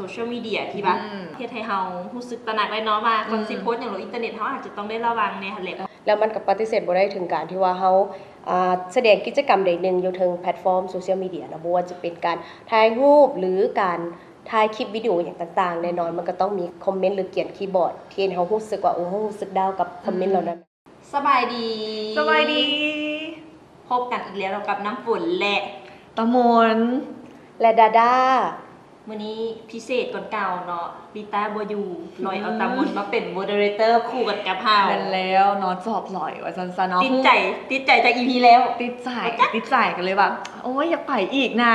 ซเชียลมีเดียที่แบบเฮ็ดให้เฮารู้สึกตระหนักได้เนาะว่าก่อนสิโพสต์อย่างลงอินเทอร์เน็ตเฮาอาจจะต้องได้ระวังในหั่นแหละแล้วมันก็ปฏิเสธบ่ได้ถึงการที่ว่าเฮาแสดงกิจกรรมใดหนึ่งอยู่ทางแพลตฟอร์มโซเชียลมีเดียนะบ่ว่าจะเป็นการถ่ายรูปหรือการถ่ายคลิปวิดีโออย่างต่างๆแน่นอนมันก็ต้องมีคอมเมนต์หรือเขียนคีย์บอร์ดที่เฮารู้สึกว่าเฮารู้สึกดาวกับคอมเมนต์เหล่านั้นสบายดี สบายดี พบกันอีกแล้วกับน้ำฝนและตะมนและดาดามื้อนี้พิเศษกว่าเก่าเนาะลิต้าบ่อยู่ลอยเอาตามนมาเป็นโมเดเลเตอร์คู่กันกับเฮาเป็นแล้วนอนสอบหล่อยว่าซันๆเนาะติดใจจาก EP แล้วติดใจกันเลยแบบโอ้ยอยากไปอีกนะ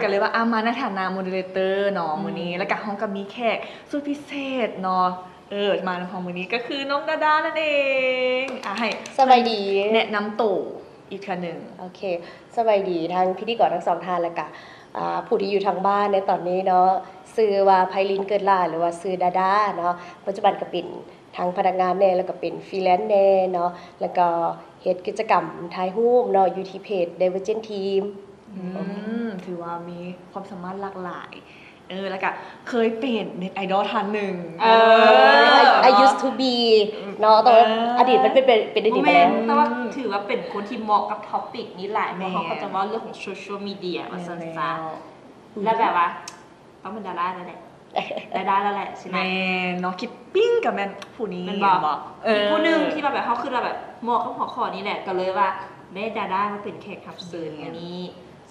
กันเลยว่ามาในฐานะโมเดเลเตอร์เนาะมื้อนี้แล้วก็ห้องก็มีแขกสุดพิเศษเนาะมาในห้องมื้อนี้ก็คือน้องดาดานั่นเองให้สบายดีแนะนำตัวอีกครั้งนึงโอเคสบายดีทางพิธีกรทั้งสองท่านแล้วก็ผู้ที่อยู่ทางบ้านในตอนนี้เนาะชื่อว่าไพลินเกิดลาหรือว่าชื่อดาดาเนาะปัจจุบันก็เป็นทางพนักงานแน่แล้วก็เป็นฟรีแลนซ์แน่เนาะแล้วก็เฮ็ดกิจกรรมถ่ายรูปเนาะอยู่ที่เพจ Divergent Team ถือว่ามีความสามารถหลากหลายแล้วก็เคยเป็นเน็ตไอดอลท่านหนึ่งI used to be เนาะแต่ว่าอดีตมันเป็นอดีตไปแล้วแต่ว่าถือว่าเป็นคนที่เหมาะกับท็อปิกนี้หลายเพราะเขาก็จะว่าเรื่องของโซเชียลมีเดียว่าซั่นซะแล้วแบบว่าต้องเป็นดาราแล้วแหละดาราแล้วแหละใช่ไหมน้องคิดปิ้งกับแมนผู้นี้มันบอกอีกผู้นึงที่แบบเขาคือแบบเหมาะกับหัวข้อนี้แหละก็เลยว่าได้ดารามาเป็นแขกรับเชิญอันนี้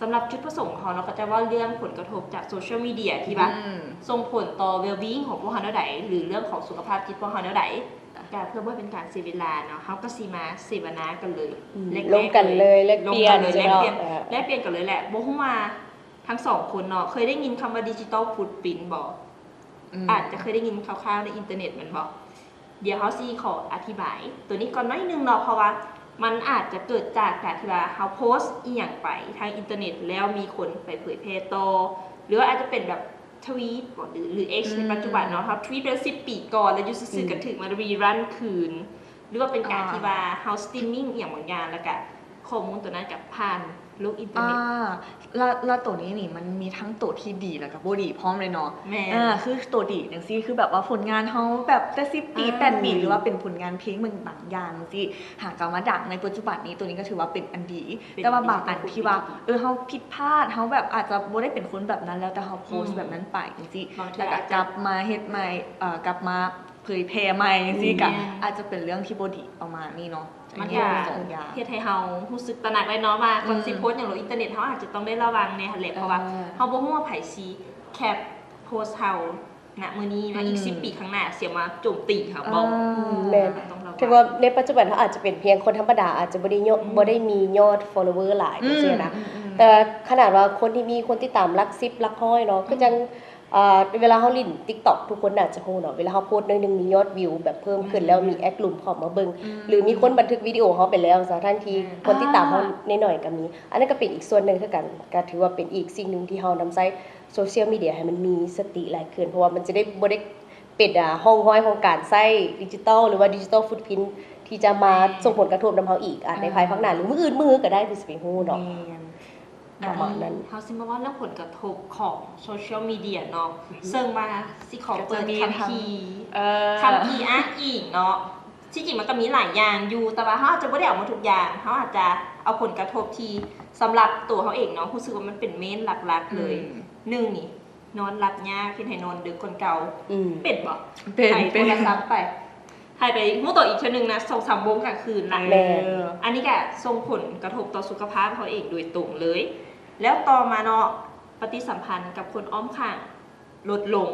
สำหรับจุดประสงค์ของเราก็จะว่าเรื่องผลกระทบจากโซเชียลมีเดียที่แบบส่งผลต่อ well-being ของพวกเราเท่าใดหรือเรื่องของสุขภาพจิตพวกเราเท่าใดการเพื่อว่าเป็นการเสียเวลาเนาะเขาก็สิมาเสวนากันเลยลงกันเลยแลกเปลี่ยนกันเลยแหละบ่ฮู้ว่าทั้งสองคนเนาะเคยได้ยินคำว่าดิจิตอลฟุตปรินท์บ่อาจจะเคยได้ยินคร่าวๆในอินเทอร์เน็ตมันบ่เดี๋ยวเฮาสิขออธิบายตัวนี้ก่อนหน่อยนึงเนาะเพราะว่ามันอาจจะเกิดจากการที่ว่าเขาโพสต์อีหยังไปทางอินเทอร์เน็ตแล้วมีคนไปเผยแพร่ต่อหรือว่าอาจจะเป็นแบบทวีตหรือ X ในปัจจุบันเนาะเขาทวีตไป10 ปีก่อนแล้วอยู่ซื่อๆกันถึงมารีรันคืนหรือว่าเป็นการที่ว่าเฮาสตรีมมิ่งอย่างบางอย่างแล้วก็ข้อมูลตัวนั้นกับผ่านโลกอินเทอร์เน็ตแล้วตัวนี้นี่มันมีทั้งตัวที่ดีแล้วก็บ่ดีพร้อมเลยเนาะคือตัวดีจังซี่คือแบบว่าผลงานเฮาแบบแต่10 ปี 8 ปีหรือว่าเป็นผลงานเพลงบางอย่างที่หากเอามาดังในปัจจุบันนี้ตัวนี้ก็ถือว่าเป็นอันดีแต่ว่าบางอันที่ว่าเฮาผิดพลาดเฮาแบบอาจจะบ่ได้เป็นคนแบบนั้นแล้วแต่เฮาโพสต์แบบนั้นไปจังซี่แล้วก็กลับมาเฮ็ดใหม่กลับมาเผยแพร่ใหม่จังซี่ก็อาจจะเป็นเรื่องที่บ่ดีเอามานี่เนาะมันก็เฮ็ดให้เฮารู้สึกตระหนักได้เนาะว่าก่อนสิโพสต์อย่างลงอินเทอร์เน็ตเฮาอาจจะต้องได้ระวังในหั่นแหละเพราะว่าเฮาบ่ฮู้ว่าไผสิแคปโพสต์เฮาณมื้อนี้ว่าอีก10 ปีข้างหน้าเสียมาโจมตีเฮาบ่แม่นถือว่าในปัจจุบันเฮาอาจจะเป็นเพียงคนธรรมดาอาจจะบ่ได้มียอด follower หลายจังซี่นะแต่ขนาดว่าคนที่มีคนติดตามหลัก10หลักร้อยเนาะคือจังเวลาเฮาเล่น TikTok ทุกคนน่าจะฮู้เนาะเวลาเฮาโพสต์นึงมียอดวิวแบบเพิ่มขึ้นแล้วมีแอดกลุ่มเข้ามาเบิ่งหรือมีคนบันทึกวิดีโอเฮาไปแล้วซะทั้งที่คนติดตามเฮาน้อยๆก็มีอันนั้นก็เป็นอีกส่วนนึงคือกันก็ถือว่าเป็นอีกสิ่งนึงที่เฮานำใช้โซเชียลมีเดียให้มันมีสติหลายขึ้นเพราะว่ามันจะได้บ่ได้เป็นห้องห้อยของการใช้ดิจิทัลหรือว่าดิจิทัลฟุตพริ้นท์ที่จะมาส่งผลกระทบนำเฮาอีกในภายภาคหน้าหรือมื้ออื่นมื้อก็ได้ที่สิไปฮู้เนาะประมาณนั้นเฮาสิมาว่าเรื่องผลกระทบของโซเชียลมีเดียเนาะซึ่งมาสิขอเปิดคำพีอ้างอิงเนาะที่จริงมันก็มีหลายอย่างอยู่แต่ว่าเฮาอาจจะบ่ได้เอามาทุกอย่างเฮาอาจจะเอาผลกระทบที่สำหรับตัวเฮาเองเนาะรู้สึกว่ามันเป็นเมนหลักๆเลย1นี่นอนหลับยากเฮ็ดให้นอนดึกคนเก่าเป็นบ่เป็นโทรศัพท์ไปให้ไปฮู้ตัวอีกเทื่อนึงนะ 2-3 โมงกลางคืนนะอันนี้ก็ส่งผลกระทบต่อสุขภาพเขาเองโดยตรงเลยแล้วต่อมาเนาะปฏิสัมพันธ์กับคนอ้อมข้างลดลง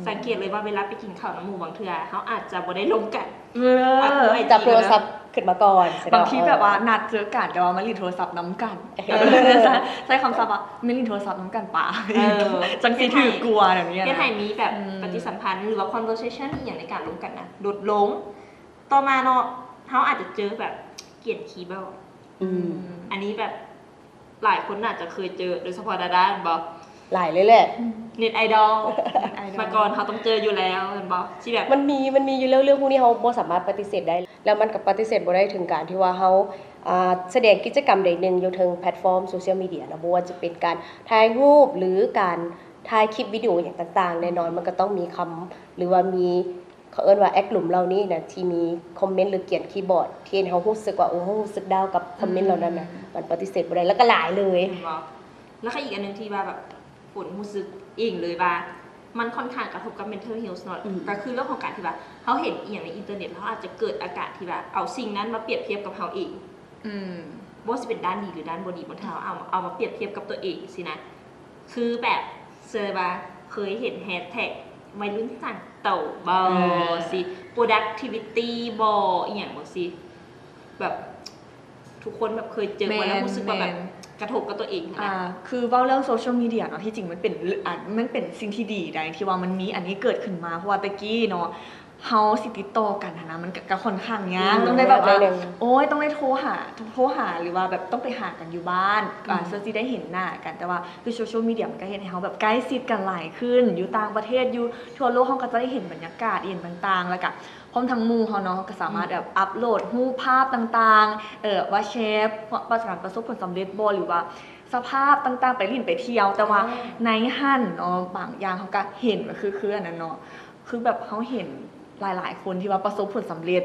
สังเกตเลยว่าเวลาไปกินข้าวน้ำหมู่บางเทื่อเขาอาจจะบ่ได้ลงกันจับโทรศัพท์ขึ้นมาก่อนบางทีแบบว่านัดเจอกันแต่ว่ามาลินโทรศัพท์น้ำกันใช้คำศัพท์ว่าไม่ลินโทรศัพท์น้ำกันป่ะจังสิถือกลัวแบบนี้นะให้มีแบบปฏิสัมพันธ์หรือว่า conversation อีกอย่างในการลงกันนะลดลงต่อมาเนาะเขาอาจจะเจอแบบเกลียดคีย์บอร์ดอันนี้แบบหลายคนอาจจะเคยเจอโดยเฉพาะดาด้าบอกหลายเลยแหละเน็ตไอดอลมาก่อนเขาต้องเจออยู่แล้วเห็นบ่ที่แบบมันมีอยู่แล้วเรื่องพวกนี้เฮาบ่สามารถปฏิเสธได้แล้วมันก็ปฏิเสธบ่ได้ถึงการที่ว่าเฮาแสดงกิจกรรมใดหนึ่งอยู่ทางแพลตฟอร์มโซเชียลมีเดียนะบ่ว่าจะเป็นการถ่ายรูปหรือการ ถ่ายคลิปวิดีโออย่างต่างๆแน่นอนมันก็ต้องมีคำหรือว่ามีเขาเอิ้นว่าแอคหลุมเหล่านี้นะที่มีคอมเมนต์หรือเขียนคีย์บอร์ดที่เฮารู้สึกว่าเฮารู้สึกดาวกับคอมเมนต์เหล่านั้นน่ะมันปฏิเสธบ่ได้แล้วก็หลายเลย เห็นบ่แล้วก็อีกอันนึงที่ว่าแบบฝนรู้สึกเองเลยว่ามันค่อนข้างกระทบกับ mental health เนาะก็คือเรื่องของการที่ว่าเขาเห็นอีหยังในอินเทอร์เน็ตแล้วอาจจะเกิดอาการที่ว่าเอาสิ่งนั้นมาเปรียบเทียบกับเขาเองบ่ว่าสิเป็นด้านดีหรือด้านบ่ดีบางทีเราเอามาเปรียบเทียบกับตัวเองสินะคือแบบเซอร์ว่าเคยเห็นแฮชแท็กวัยรุ่นสั่งเต่าบ่สิ productivity บ่อีหยังบ่สิแบบทุกคนแบบเคยเจอมาแล้วรู้สึกว่าแบบกระทบกับตัวเองนะคือเว้าเรื่องโซเชียลมีเดียเนาะที่จริงมันเป็นสิ่งที่ดีได้ที่ว่ามันมีอันนี้เกิดขึ้นมาเพราะว่าตะกี้เนาะเฮาสิติดต่อกันนะมันก็ค่อนข้างยากต้องได้แบบว่าโอ้ยต้องได้โทรหาหรือว่าแบบต้องไปหากันอยู่บ้านเพื่อสิได้เห็นหน้ากันแต่ว่าคือโซเชียลมีเดียมันก็เฮ็ดให้เฮาแบบใกล้ชิดกันหลายขึ้นอยู่ต่างประเทศอยู่ทั่วโลกเฮาก็จะได้เห็นบรรยากาศเห็นต่างๆแล้วก็พร้อมทั้งหมู่เฮาเนาะก็สามารถแบบอัปโหลดรูปภาพต่างๆว่าเชฟประสบผลสำเร็จบ่หรือว่าสภาพต่างๆไปลิ้นไปเที่ยวแต่ว่าในหั่นเนาะบางอย่างเฮาก็เห็นว่าคืออันนั้นเนาะคือแบบเฮาเห็นหลายๆคนที่ว่าประสบผลสำเร็จ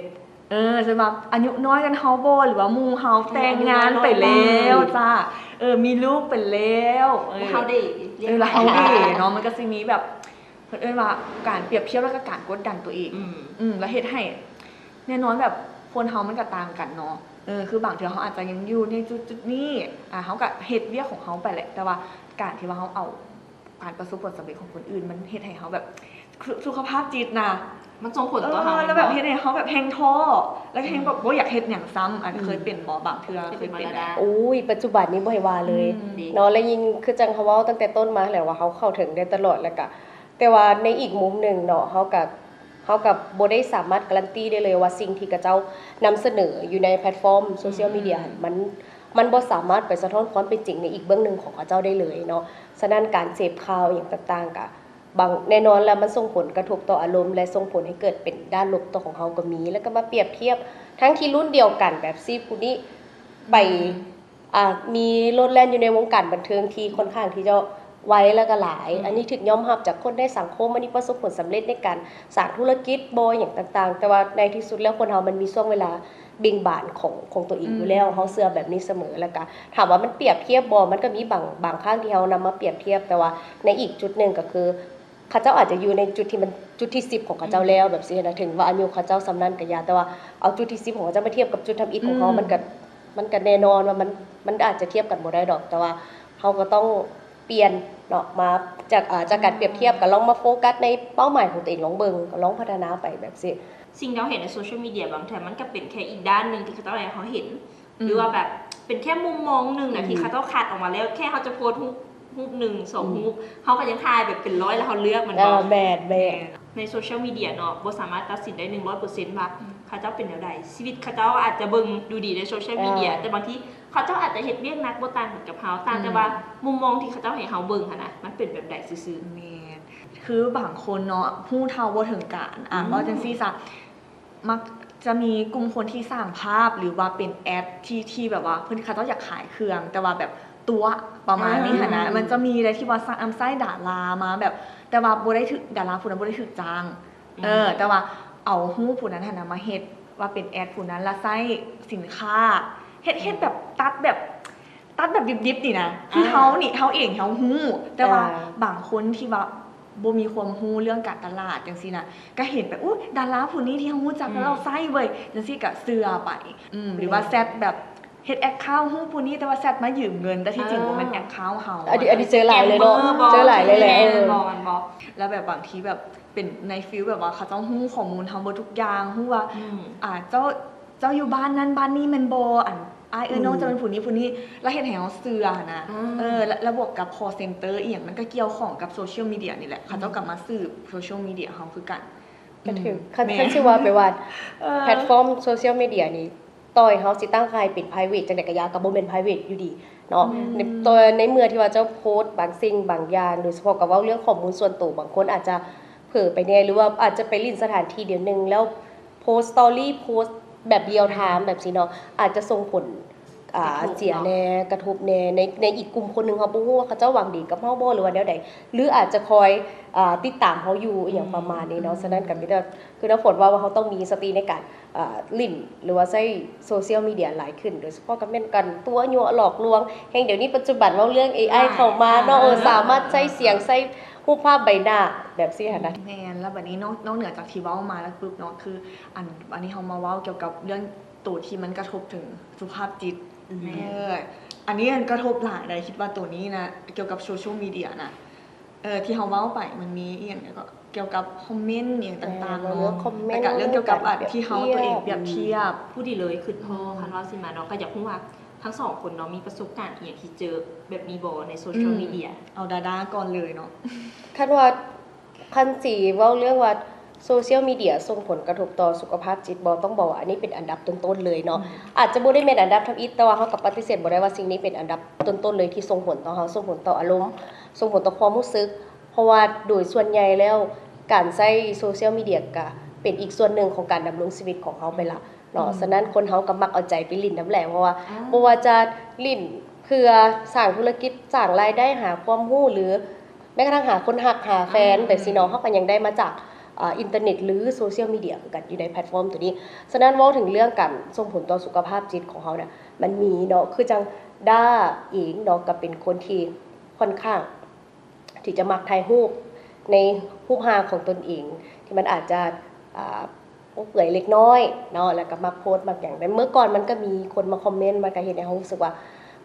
ใช่ป่ะอายุน้อยกันเฮาบ่หรือว่าหมู่เฮาแต่งงานไปแล้วจ้ามีลูกไปแล้วเฮาได้แล้วเฮาได้เนาะมันก็สิมีแบบเพิ่นว่าการเปรียบเทียบแล้วก็การกดดันตัวเองแล้วเฮ็ดให้แน่นอนแบบคนเฮามันก็ต่างกันเนาะคือบางเทื่อเฮาอาจจะยังอยู่ในจุดๆนี้เฮาก็เฮ็ดเวียกของเฮาไปแหละแต่ว่าการที่ว่าเฮาเอาการประสบผลสำเร็จของคนอื่นมันเฮ็ดให้เฮาแบบสุขภาพจิตนะมันส่งผลต่อเฮาแล้วแบบเฮ็ดให้เฮาแบบแฮงท้อแล้วแฮงแบบบ่อยากเฮ็ดหยังซ้ำอันเคยเป็นบ่บางเทื่อเคยเป็นปัจจุบันนี้บ่ให้ว่าเลยเนาะแล้วยิ่งคือจังเขาเว้าตั้งแต่ต้นมาแหละว่าเฮาเข้าถึงได้ตลอดแล้วก็แต่ว่าในอีกมุมนึงเนาะเฮาก็บ่ได้สามารถการันตีได้เลยว่าสิ่งที่เขาเจ้านำเสนออยู่ในแพลตฟอร์มโซเชียลมีเดียมันบ่สามารถไปสะท้อนความเป็นจริงในอีกเบื้องหนึ่งของเขาเจ้าได้เลยเนาะฉะนั้นการเสพข่าวอย่างต่างๆก็บางแน่นอนแล้วมันส่งผลกระทบต่ออารมณ์และส่งผลให้เกิดเป็นด้านลบต่อของเขาก็มีแล้วก็มาเปรียบเทียบทั้งที่รุ่นเดียวกันแบบซี่ผู้นี้ไปมีโลดแล่นอยู่ในวงการบันเทิงที่ค่อนข้างที่จะไว้แล้วก็หลายอันนี้ถึงยอมรับจากคนในสังคมอันนี้ประสบผลสำเร็จในการสร้างธุรกิจบ่อย่างต่างๆแต่ว่าในที่สุดแล้วคนเฮามันมีช่วงเวลาบิ่งบานของตัวเองอยู่แล้วเฮาเชื่อแบบนี้เสมอแล้วก็ถามว่ามันเปรียบเทียบบ่มันก็มีบางครั้งที่เฮานำมาเปรียบเทียบแต่ว่าในอีกจุดนึงก็คือเขาเจ้าอาจจะอยู่ในจุดที่มันจุดที่10ของเขาเจ้าแล้วแบบซี่นะถึงว่าอายุเขาเจ้าสำนั้นก็ยาแต่ว่าเอาจุดที่10ของเขาเจ้ามาเทียบกับจุดทำอิฐของเฮามันก็แน่นอนว่ามันอาจจะเทียบกันบ่ได้ดอกแต่ว่าเฮาก็ต้องเปลี่ยนเนาะมาจากการเปรียบเทียบก็ลองมาโฟกัสในเป้าหมายของตัวเองลองเบิ่งก็ลองพัฒนาไปแบบซี่สิ่งที่เราเห็นในโซเชียลมีเดียบางทีมันก็เป็นแค่อีกด้านนึงที่เขาต้องให้เขาเห็นหรือว่าแบบเป็นแค่มุมมองนึงน่ะที่เขาต้องคัดออกมาแล้วแค่เขาจะโพสต์รูป1 2รูปเขาก็ยังถ่ายแบบเป็น100แล้วเขาเลือกมันบ่แม่ในโซเชียลมีเดียเนาะบ่สามารถตัดสินได้ 100% ว่าเขาเจ้าเป็นแนวใดชีวิตเขาเจ้าอาจจะเบิ่งดูดีในโซเชียลมีเดียแต่บางทีเขาเจ้าอาจจะเฮ็ดเวียกหนักบ่ต่างกับเฮาต่างแต่ว่ามุมมองที่เขาเจ้าให้เฮาเบิ่งหั่นน่ะมันเป็นแบบใดซื่อๆแม่นคือบางคนเนาะฮู้เท่าบ่ถึงการว่าจังซี่ซะมักจะมีกลุ่มคนที่สร้างภาพหรือว่าเป็นแอดที่แบบว่าเพิ่นเขาเจ้าอยากขายเครื่องแต่ว่าแบบตัวประมาณนี้หั่นนะมันจะมีอะไรที่ว่าสร้างไส้ดารามาแบบแต่ว่าบ่ได้ถึกดาราผู้นั้นบ่ได้ถึกจ้างแต่ว่าเอาฮู้ผู้นั้นหั่นน่ะมาเฮ็ดว่าเป็นแอดผู้นั้นแล้วใช้สินค้าเฮ็ดแบบตัดแบบดิบๆนี่นะคือเฮาเองเฮาฮู้แต่ว่าบางคนที่ว่าบ่มีความรู้เรื่องการตลาดจังซี่น่ะก็เห็นแบบอุ๊ยดาราผู้นี้ที่เฮารู้จักแล้วเราใช้เว้ยจังซี่ก็เชื่อไปหรือว่าแซดแบบเฮ็ดแอคเคาท์ฮู้ผู้นี้แต่ว่าแซดมายืมเงินแต่ที่จริงบ่แม่นแอคเคาท์เฮาอันนี้เจอหลายเลยเนาะเจอหลายเลยแหละบ่แล้วแบบบางทีแบบเป็นในฟีลแบบว่าเขาต้องฮู้ข้อมูลทั้งหมดทุกอย่างฮู้ว่าเจ้าอยู่บ้านนั้นบ้านนี้แม่นบ่น้องจะเป็นผู้นี้แล้วเฮ็ดให้เฮาเชื่อนะแล้วบวกกับ call center อีหยังมันก็เกี่ยวข้องกับโซเชียลมีเดียนี่แหละเขาเจ้ากลับมาสืบโซเชียลมีเดียเฮาคือกันก็ถือคันสิว่าไปว่าแพลตฟอร์มโซเชียลมีเดียนี่ต่อยเฮาสิตั้งค่ายเป็น private จังได๋ก็ยาก็บ่แม่น private อยู่ดีเนาะในเมื่อที่ว่าเจ้าโพสต์บางสิ่งบางอย่างโดยเฉพาะกับเว้าเรื่องข้อมูลส่วนตัวบางคนอาจจะเผลอไปแน่หรือว่าอาจจะไปลิ้นสถานที่เดี๋ยวนึงแล้วโพสต์สตอรี่โพสต์แบบเรียลไทม์แบบนี้เนาะอาจจะส่งผล เสียแน่กระทบแน่ในอีกกลุ่มคนนึงเขาบ่ฮู้ว่าเขาเจ้าหวังดีกับเฮาบ่หรือว่าแนวใดหรืออาจจะคอยติดตามเฮาอยู่อหยังประมาณนี้เนาะฉะนั้นก็มีแต่คือน้ำฝนว่าเขาต้องมีสติในการลิ้นหรือว่าใช้โซเชียลมีเดียหลายขึ้นโดยเฉพาะกับแม่นกันตัวยั่วหลอกลวงแห่งเดี๋ยวนี้ปัจจุบันเว้าเรื่อง AI เข้ามาเนาะสามารถใช้เสียงใช้รูปภาพใบหน้าแบบซี่หั่นนะแม่นแล้วบัดนี้นอกเหนือจากที่เว้ามาแล้วปุ๊บเนาะคืออันนี้เฮามาเว้าเกี่ยวกับเรื่องตัวที่มันกระทบถึงสุขภาพจิตอันนี้มันกระทบหลายได้คิดว่าตัวนี้นะเกี่ยวกับโซเชียลมีเดียนะที่เฮาเว้าไปมันมีอีหยังก็เกี่ยวกับคอมเมนต์อย่างต่างๆเนาะแต่ก็เรื่องเกี่ยวกับที่เฮาตัวเองเปรียบเทียบผู้ดีเลยคือพอคันว่าสิมาเนาะก็อยากรู้ว่าทั้งสองคนเนาะมีประสบการณ์อย่างที่เจอแบบนี้บ่ในโซเชียลมีเดียเอาดาก่อนเลยเนาะคันสิเว้าเรื่องว่าโซเชียลมีเดียส่งผลกระทบต่อสุขภาพจิตบ่ต้องบอกว่าอันนี้เป็นอันดับต้นๆเลยเนาะอาจจะบ่ได้เป็นอันดับท็อปแต่ว่าเฮาก็ปฏิเสธบ่ได้ว่าสิ่งนี้เป็นอันดับต้นๆเลยที่ส่งผลต่อเฮาส่งผลต่ออารมณ์ส่งผลต่อความรู้สึกเพราะว่าโดยส่วนใหญ่แล้วการใช้โซเชียลมีเดียก็เป็นอีกส่วนหนึ่งของการดำรงชีวิตของเฮาไปละเนาะฉะนั้นคนเฮาก็มักเอาใจไปลิ้นน้ำแหลงเพราะว่าบ่ว่าจะลิ้นเพื่อสร้างธุรกิจสร้างรายได้หาความรู้หรือแม้กระทั่งหาคนฮักหาแฟนแบบสิเนาะเฮาก็ยังได้มาจากอินเทอร์เน็ตหรือโซเชียลมีเดียกันอยู่ในแพลตฟอร์มตัวนี้ฉะนั้นเว้าถึงเรื่องการส่งผลต่อสุขภาพจิตของเฮาเนี่ยมันมีเนาะคือจังด้าเองเนาะก็เป็นคนที่ค่อนข้างที่จะมักถ่ายรูปในรูปร่างของตนเองที่มันอาจจะเปื่อยเล็กน้อยเนาะแล้วก็มาโพสต์มาอย่างแต่เมื่อก่อนมันก็มีคนมาคอมเมนต์มันก็เห็นในเฮารู้สึกว่า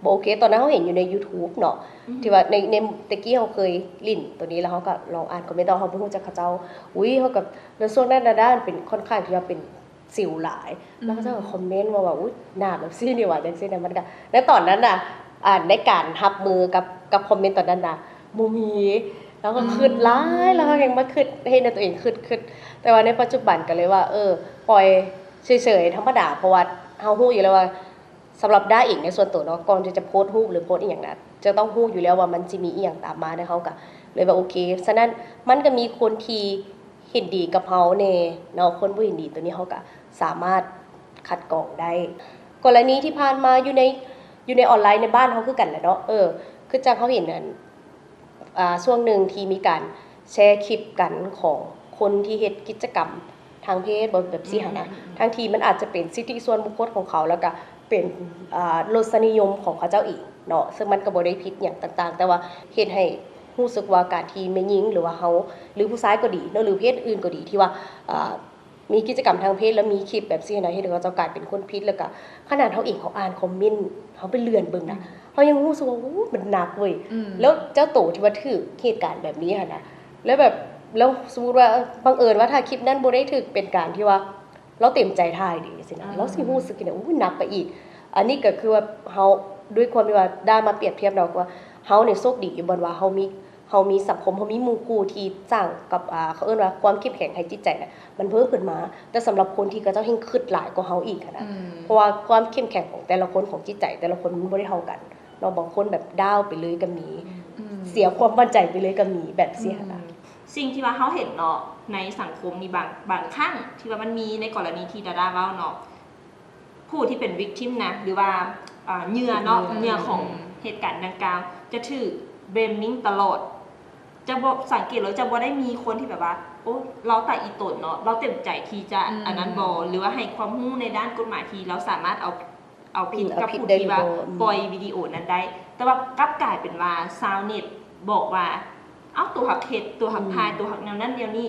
บ่โอเคตอนนั้นเฮาเห็นอยู่ใน YouTube เนาะที่ว่าในตะกี้เฮาเคยลิ้นตัวนี้แล้วเฮาก็ลองอ่านคอมเมนต์เฮาบ่ฮู้จักเขาเจ้าอุ้ยเฮาก็ในช่วงนั้นด้านเป็นค่อนข้างที่ว่าเป็นสิวหลายแล้วเขาเจ้าก็คอมเมนต์ว่าอุ๊ยหน้าแบบซี่นี่ว่าจังซี่นะมันก็ในตอนนั้นน่ะในการรับมือกับคอมเมนต์ตอนนั้นน่ะบ่มีแล้วก็คิดหลายแล้วก็ยังมาคิดเห็นในตัวเองคิดแต่ว่าในปัจจุบันก็เลยว่าปล่อยเฉยๆธรรมดาเพราะว่าเฮาฮู้อยู่แล้วว่าสำหรับด้าเองในส่วนตัวเนาะก่อนที่จะโพสต์รูปหรือโพสต์อีหยังนั้นจะต้องฮู้อยู่แล้วว่ามันสิมีอีหยังตามมาในเฮาก็เลยว่าโอเคฉะนั้นมันก็มีคนที่เห็นดีกับเฮาแน่เนาะคนบ่เห็นดีตัวนี้เฮาก็สามารถคัดกรองได้กรณีที่ผ่านมาอยู่ในออนไลน์ในบ้านเฮาคือกันแหละเนาะคือจังเฮาเห็นนั่นช่วงหนึ่งที่มีการแชร์คลิปกันของคนที่เฮ็ดกิจกรรมทางเพศแบบซี่หั่นน่ะทั้งที่มันอาจจะเป็นสิทธิส่วนบุคคลของเขาแล้วก็เป็นรสนิยมของเขาเจ้าเองเนาะซึ่งมันก็บ่ได้ผิดหยังต่างๆแต่ว่าเฮ็ดให้รู้สึกว่าการที่แม่หญิงหรือว่าเฮาหรือผู้ชายก็ดีเนาะหรือเพศอื่นก็ดีที่ว่ามีกิจกรรมทางเพศแล้วมีคลิปแบบซี่นะเฮ็ดให้เขาเจ้ากลายเป็นคนผิดแล้วก็ขนาดเฮาเองเขาอ่านคอมเมนต์เฮาไปเลื่อนเบิ่งนะเฮายังรู้สึกว่าโอ้มันหนักเว้ยแล้วเจ้าโตที่ว่าถูกเหตุการณ์แบบนี้หั่นน่ะแล้วสมมุติว่าบังเอิญว่าถ้าคลิปนั้นบ่ได้ถูกเป็นการที่ว่าเราเต็มใจถ่ายดีสินะเราสิรู้สึกเนี่ยโอ้หนักไปอีกอันนี้ก็คือว่าเฮาด้วยความที่ว่าได้มาเปรียบเทียบเราว่าเฮาเนี่ยโชคดีอยู่บ่ว่าเฮามีสังคมเฮามีหมู่คู่ที่สร้างกับเขาเอิ้นว่าความเข้มแข็งให้จิตใจน่ะมันเพิ่มขึ้นมาแต่สำหรับคนที่เขาเจ้าแฮ่งคิดหลายกว่าเฮาอีกนะเพราะว่าความเข้มแข็งของแต่ละคนของจิตใจแต่ละคนมันบ่ได้เท่ากันเนาะบางคนแบบดาวไปเลยก็มีเสียความมั่นใจไปเลยก็มีแบบเสียนะสิ่งที่ว่าเฮาเห็นเนาะในสังคมมีบางครั้งที่ว่ามันมีในกรณีที่ดาเว้าเนาะผู้ที่เป็น victim นะหรือว่าเหยื่อเนาะเหยื่อของเหตุการณ์ดังกล่าวจะถูก blaming ตลอดจะบ่สังเกตเลยจะบ่ได้มีคนที่แบบว่าโอ้เราแต่อีตนเนาะเราเต็มใจที่จะอันนั้นบ่หรือว่าให้ความรู้ในด้านกฎหมายที่เราสามารถเอาผิดกับผู้ที่ว่าปล่อยวิดีโอนั้นได้แต่ว่ากลับกลายเป็นว่าชาวเน็ตบอกว่าเอ้าตัวหักเฮ็ดตัวหักพายตัวหักแนวนั้นเดี๋ยวนี้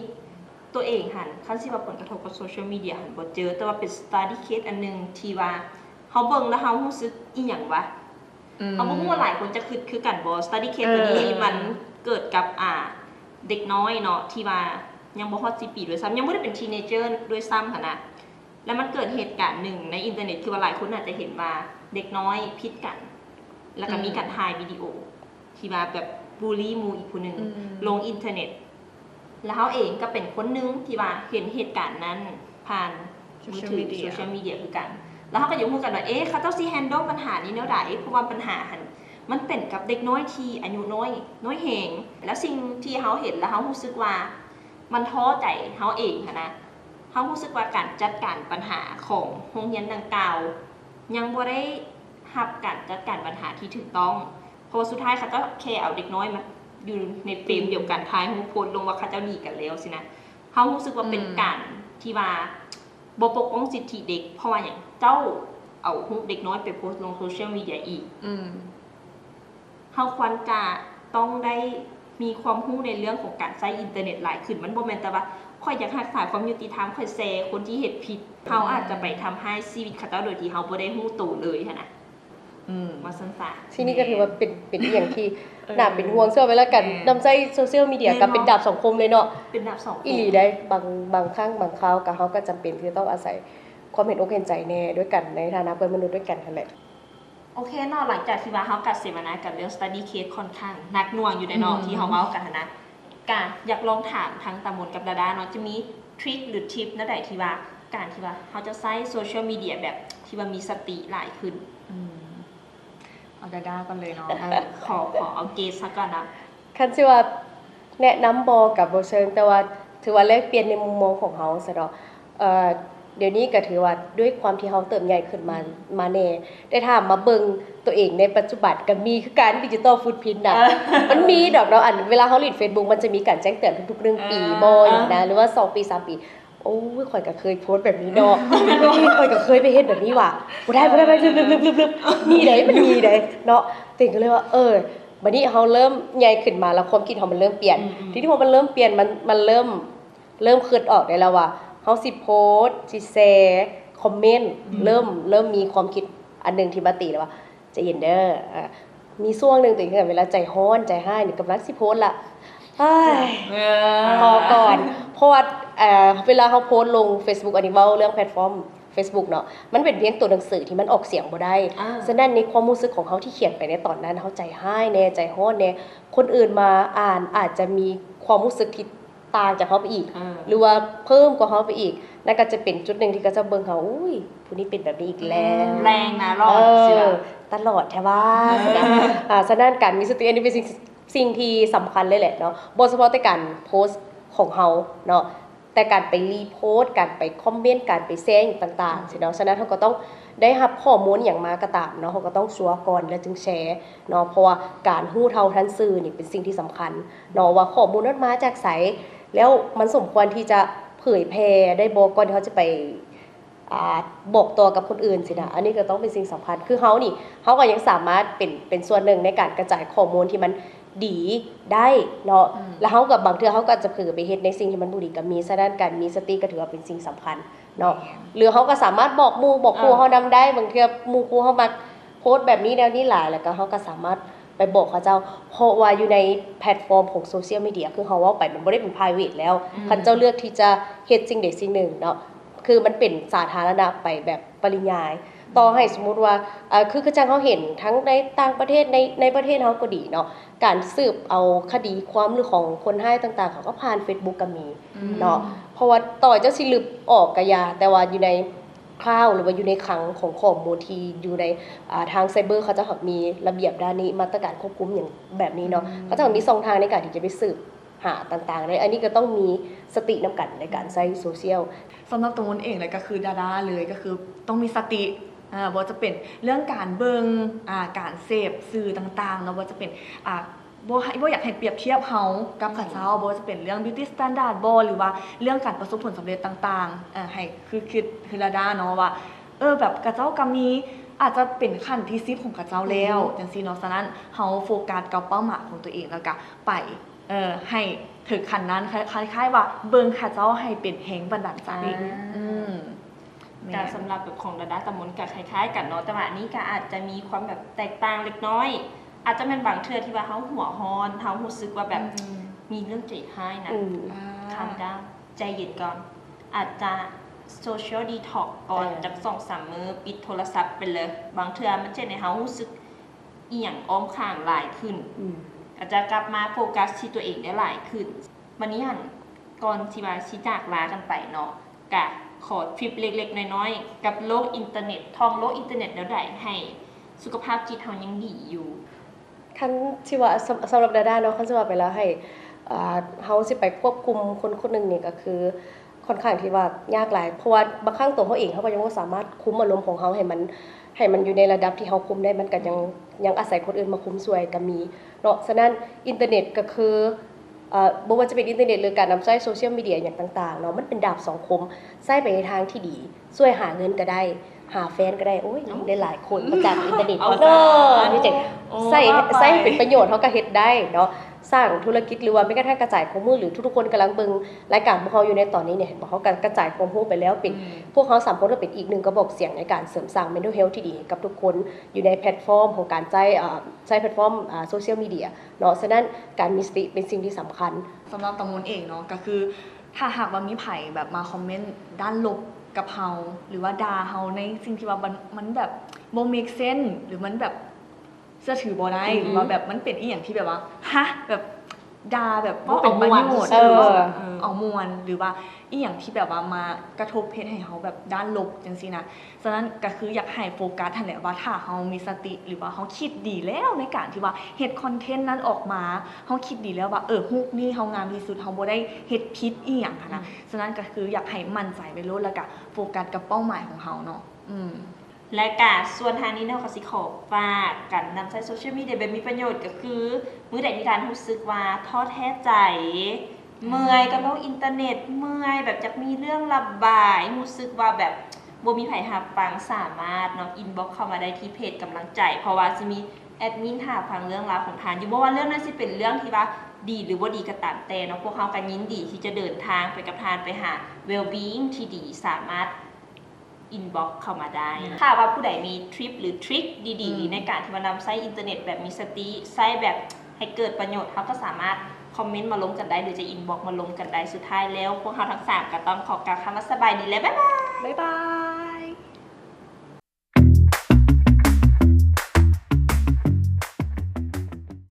ตัวเองหันคันสิว่าผลกระทบกับโซเชียลมีเดียหันบ่เจอแต่ว่าเป็น study case อันนึงที่ว่าเฮาเบิ่งแล้วเฮารู้สึกอีหยังวะเฮาบ่ฮู้ว่าหลายคนจะคือกันบ่ study case ตัวนี้มันเกิดกับเด็กน้อยเนาะที่ว่ายังบ่ฮอด10ปีด้วยซ้ำยังบ่ได้เป็นทีเนเจอร์ด้วยซ้ำหั่นน่ะแล้วมันเกิดเหตุการณ์หนึ่งในอินเทอร์เน็ตคือว่าหลายคนอาจจะเห็นว่าเด็กน้อยผิดกันแล้วก็มีการถ่ายวิดีโอที่ว่าแบบบูลลี่หมู่อีกผู้นึงลงอินเทอร์เน็ตแล้วเฮาเองก็เป็นคนนึงที่ว่าเห็นเหตุการณ์นั้นผ่านมือถือโซเชียลมีเดียคือกันแล้วเฮาก็อยู่ฮู้กันว่าเขาเจ้าสิแฮนเดิลปัญหานี้แนวใดเพราะว่าปัญหาหันมันเป็นกับเด็กน้อยที่อายุน้อยแฮงแล้วสิ่งที่เฮาเห็นแล้วเฮารู้สึกว่ามันท้อใจเฮาเองนะเฮารู้สึกว่าการจัดการปัญหาของโรงเรียนดังกล่าวยังบ่ได้ รับการจัดการปัญหาที่ถูกต้องเพราะว่าสุดท้ายเขาจะแค่เอาเด็กน้อยมาอยู่ในเฟรมเดียวกันท้ายโพสต์ลงว่าเขาเจ้าดีกันแล้วสินะเขารู้สึกว่าเป็นการที่ว่าบ่ปกป้องสิทธิเด็กเพราะว่าอย่างเจ้าเอารูปเด็กน้อยไปโพสต์ลงโซเชียลมีเดียอีกเขาควรจะต้องได้มีความรู้ในเรื่องของการใช้อินเทอร์เน็ตหลายขึ้นมันบ่แม่นแต่ว่าค่อยอยากรักษาความยุติธรรมค่อยแชร์คนที่เฮ็ดผิดเขาอาจจะไปทำให้ชีวิตเขาเจ้าโดยที่เขาบ่ได้รู้ตัวเลยหั่นน่ะว่าซั่นซะที่นี่ก็ถือว่าเป็นอย่างที่น่าเป็นห่วงเสื้อไว้แล้วกันนำใจโซเชียลมีเดียกับเป็นดาบสองคมเลยเนาะเป็นดาบสองคมอีหลีได้บางครั้งบางคราวก็เฮาก็จำเป็นที่ต้องอาศัยความเห็นอกเห็นใจแน่ด้วยกันในฐานะเพื่อนมนุษย์ด้วยกันนั่นแหละโอเคเนาะหลังจากที่ว่าเฮากัดเสวนากันเรื่อง study case ค่อนข้างหนักหน่วงอยู่ในเนาะที่เฮาเว้ากันนะกะอยากลองถามทั้งตามนกับดาดาเนาะจะมีทริคหรือทิปแนวใดที่ว่าการที่ว่าเฮาจะใช้โซเชียลมีเดียแบบที่ว่ามีสติหลายขึ้นเอาดาดาก่อนเลยเนาะขอเอาเกสซะก่อนนะคันสิว่าแนะนำบ่กับบ่เชิงแต่ว่าถือว่าแลกเปลี่ยนในมุมมองของเฮาซะเนาะเดี๋ยวนี้ก็ถือว่าด้วยความที่เฮาเติบใหญ่ขึ้นมาแน่ได้ถามมาเบิ่งตัวเองในปัจจุบันก็มีคือการดิจิทัลฟุตพริ้นท์น่ะมันมีดอกเนาะอันเวลาเฮาเล่น Facebook มันจะมีการแจ้งเตือนทุกๆ1ปีบ่อย่างนะหรือว่า2ปี3ปีโอ้ยข่อยก็เคยโพสต์แบบนี้เนาะข่อยก็เคยไปเฮ็ดแบบนี้ว่ะบ่ได้ลึกๆมีได้มันมีได้เนาะติงก็เลยว่าบัดนี้เฮาเริ่มใหญ่ขึ้นมาแล้วความคิดเฮามันเริ่มเปลี่ยนทีนี้พอมันเริ่มเปลี่ยนมันเริ่มคิดออกได้แล้วว่าเฮาสิโพสต์สิแชร์คอมเมนต์เริ่มมีความคิดอันนึงที่มาติแล้วว่าใจเย็นเด้อมีช่วงนึงติคือเวลาใจร้อนใจร้ายนี่กำลังสิโพสต์ละพอก่อนเพราะว่าเวลาเฮาโพสต์ลง Facebook อันนี้เว้าเรื่องแพลตฟอร์ม Facebook เนาะมันเป็นเพียงตัวหนังสือที่มันออกเสียงบ่ได้ฉะนั้นในความรู้สึกของเขาที่เขียนไปในตอนนั้นเฮาใจร้ายแน่ใจร้อนแน่คนอื่นมาอ่านอาจจะมีความรู้สึกที่ต่างจากเขาไปอีกหรือว่าเพิ่มกว่าเขาไปอีกนั่นก็จะเป็นจุดหนึ่งที่ก็จะเบิ่งเขาอุ้ยผู้นี้เป็นแบบนี้อีกแล้วแรงนะรอดเชื่อตลอดแท้ว่าฉะนั้นการมีสติอันนี้เป็นสิ่งที่สำคัญเลยแหละเนาะบ่เฉพาะแต่การโพสต์ของเฮาเนาะแต่การไปรีโพสต์การไปคอมเมนต์การไปแชร์ต่างๆสิเนาะฉะนั้นเฮาก็ต้องได้รับข้อมูลอย่างมาก็ตามเนาะเฮาก็ต้องชัวร์ก่อนแล้วจึงแชร์เนาะเพราะว่าการรู้เท่าทันสื่อนี่เป็นสิ่งที่สำคัญเนาะว่าข้อมูลนั้นมาจากไสแล้วมันสมควรที่จะเผยแพร่ได้บ่ก่อนที่เขาจะไปบอกต่อกับคนอื่นสินะอันนี้ก็ต้องเป็นสิ่งสำคัญคือเขาก็ยังสามารถเป็นส่วนหนึ่งในการกระจายข้อมูลที่มันดีได้เนาะแล้วเขากับบางเทื่อเขาก็จะเผลอไปเฮ็ดในสิ่งที่มันบ่ดีก็มีฉะนั้นการมีสติก็ถือว่าเป็นสิ่งสำคัญเนาะหรือเขาก็สามารถบอกหมู่บอกครูเขานำได้บางเทื่อหมู่ครูเขามาโพสต์แบบนี้แนวนี้หลายแล้วก็เขาก็สามารถไปบอกเขาเจ้าเพราะว่าอยู่ในแพลตฟอร์มของโซเชียลมีเดียคือเขาเว้าไปมันบ่ได้เป็น private แล้วคันเจ้าเลือกที่จะเฮ็ดสิ่งใดสิ่งหนึ่งเนาะคือมันเป็นสาธารณะไปแบบปริยายต่อให้สมมุติว่าคือจังเฮาเห็นทั้งในต่างประเทศในประเทศเฮาก็ดีเนาะการสืบเอาคดีความหรือของคนร้ายต่างๆเขาก็ผ่าน Facebook ก็มีเนาะเพราะว่าต่อเจ้าสิลึบออกก็ยาแต่ว่าอยู่ในคลาวด์หรือว่าอยู่ในคลังของข้อมูลที่อยู่ในทางไซเบอร์เขาจะมีระเบียบด้านนี้มาตรการควบคุมอย่างแบบนี้เนาะเขาจะมีช่องทางในการที่จะไปสืบหาต่างๆในอันนี้ก็ต้องมีสตินำกันในการใช้โซเชียลสำหรับตัวเองเลยก็คือดาดาเลยก็คือต้องมีสติบ่จะเป็นเรื่องการเบิ่งการเสพสื่อต่างๆเนาะบ่จะเป็นบ่อยากให้เปรียบเทียบเฮากับเขาเจ้าบ่จะเป็นเรื่อง beauty standard บ่หรือว่าเรื่องการประสบผลสำเร็จต่างๆให้คือดาดาเนาะว่าแบบกะเจ้าก็มีอาจจะเป็นขั้นที่10ของกะเจ้าแล้วจังซี่เนาะฉะนั้นเฮาโฟกัสกับเป้าหมายของตัวเองแล้วก็ไปให้ถึงขั้นนั้นคล้ายๆว่าเบิ่งเขาเจ้าให้เป็นแรงบันดาลใจการสำหรับแบบของดาดาตะมนกับคล้ายๆกันเนาะแต่ว่านี้ก็อาจจะมีความแบบแตกต่างเล็กน้อยอาจจะเป็นบางเทื่อที่ว่าเฮาหัวร้อนเฮารู้สึกว่าแบบมีเรื่องใจร้ายนะทำได้ใจเย็นก่อนอาจจะโซเชียลดีท็อกก่อนจาก 2-3 มื้อปิดโทรศัพท์ไปเลยบางเทื่อมันจะให้เฮารู้สึกอีหยังอ้อมข้างหลายขึ้นอาจจะกลับมาโฟกัสที่ตัวเองได้หลายขึ้นวันนี้หั่นก่อนที่ว่าสิจากลากันไปเนาะกะขอทริปเล็กๆน้อยๆกับโลกอินเทอร์เน็ตท่องโลกอินเทอร์เน็ตแนวใดให้สุขภาพจิตเฮายังดีอยู่คันที่ว่าสำหรับดาดาเนาะคันสิว่าไปแล้วให้เฮาสิไปควบคุมคนๆนึงนี่ก็คือ ค่อนข้างที่ว่ายากหลายเพราะว่าบางครั้งตัวเขาเองเขาก็ยังบ่สามารถคุมอารมณ์ของเขาให้มันอยู่ในระดับที่เขาคุมได้มันก็ยังอาศัยคนอื่นมาคุมช่วยก็มีเนาะฉะนั้นอินเทอร์เน็ตก็คือบ่ว่าจะเป็นอินเทอร์เน็ตหรือการนำใช้โซเชียลมีเดียอย่างต่างๆเนาะมันเป็นดาบสองคมใช้ไปในทางที่ดีช่วยหาเงินก็ได้หาแฟนก็ได้โอ้ยได้หลายคนมาจากอินเทอร์เน็ตเนาะนี่จังใช้ให้เป็นประโยชน์เฮาก็เฮ็ดได้เนาะสร้างธุรกิจหรือว่าแม้กระทั่งกระจายข้อมูลหรือทุกๆคนกำลังเบิ่งรายการพวกเขาอยู่ในตอนนี้เนี่ยเห็นบ่เขากระจายความรู้ไปแล้วเป็นพวกเขาสามคนก็เป็นอีกหนึ่งกระบอกเสียงในการเสริมสร้าง mental health ที่ดีกับทุกคนอยู่ในแพลตฟอร์มของการใช้แพลตฟอร์มโซเชียลมีเดียเนาะฉะนั้นการมีสติเป็นสิ่งที่สำคัญสำหรับตะมนเองเนาะก็คือถ้าหากว่ามีไผแบบมาคอมเมนต์ด้านลบกับเฮาหรือว่าด่าเฮาในสิ่งที่ว่ามันแบบบ่ make sense หรือมันแบบเชื่อถือบ่ได้หรือว่าแบบมันเป็นอีหยังที่แบบว่าฮะแบบด่าแบบบ่เป็นประโยชน์เอามวนหรือว่าอีหยังที่แบบว่ามากระทบเพศให้เฮาแบบด้านลบจังซี่นะฉะนั้นก็คืออยากให้โฟกัสหั่นแหละว่าถ้าเฮามีสติหรือว่าเฮาคิดดีแล้วในการที่ว่าเฮ็ดคอนเทนต์นั้นออกมาเฮาคิดดีแล้วว่าฮูกนี่เฮางามที่สุดเฮาบ่ได้เฮ็ดผิดอีหยังหันนะฉะนั้นก็คืออยากให้มั่นใจไว้โลดแล้วก็โฟกัสกับเป้าหมายของเฮาเนาะและการส่วนทางนี้เนาะก็สิขอฝากกันนำใช้โซเชียลมีเดียแบบมีประโยชน์ก็คือมื้อใดมีการรู้สึกว่าท้อแท้ใจเมื่อยกับโลกอินเทอร์เน็ตเมื่อยแบบจะมีเรื่องระบายรู้สึกว่าแบบบ่มีไผรับฟังสามารถเนาะอินบ็อกซ์เข้ามาได้ที่เพจกำลังใจเพราะว่าสิมีแอดมินหาฟังเรื่องราวของทานอยู่บ่ว่าเรื่องนั้นสิเป็นเรื่องที่ว่าดีหรือบ่ดีก็ตามแต่เนาะพวกเขาก็ยินดีที่จะเดินทางไปกับทานไปหา well being ที่ดีสามารถอินบ็อกซ์เข้ามาได้ถ้าว่าผู้ใดมีทริปหรือทริคดีๆในการที่มานำใช้อินเทอร์เน็ตแบบมีสติใช้แบบให้เกิดประโยชน์เขาก็สามารถคอมเมนต์มาลงกันได้หรือจะอินบ็อกซ์มาลงกันได้สุดท้ายแล้วพวกเขาทั้ง3ก็ต้องขอกล่าวคำว่าสบายดีและบ๊ายบาย